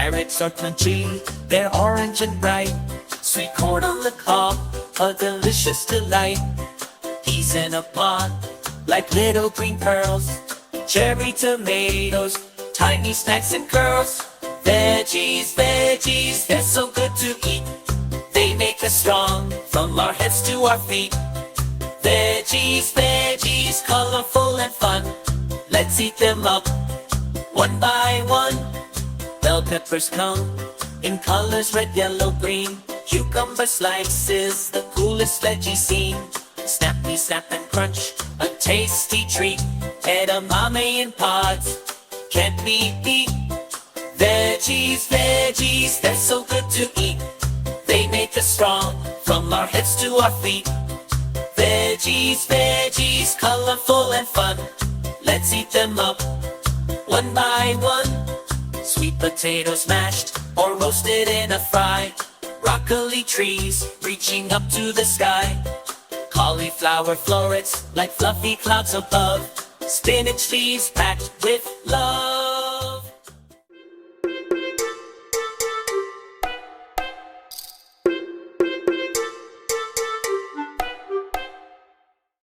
Carrots are crunchy, they're orange and bright. Sweet corn on the cob, a delicious delight. Peas in a pod, like little green pearls. Cherry tomatoes, tiny snacks and curls. Veggies, veggies, they're so good to eat. They make us strong, from our heads to our feet. Veggies, veggies, colorful and fun. Let's eat them up, one by one. Bell peppers come in colors red, yellow, green. Cucumber slices, the coolest veggie scene. Snappy, snap and crunch, a tasty treat. Edamame in pods, can't be beat. Veggies, veggies, they're so good to eat. They make us strong, from our heads to our feet. Veggies, veggies, colorful and fun. Let's eat them up, one by one. Sweet potatoes mashed or roasted in a fry. Broccoli trees reaching up to the sky. Cauliflower florets like fluffy clouds above. Spinach leaves packed with love.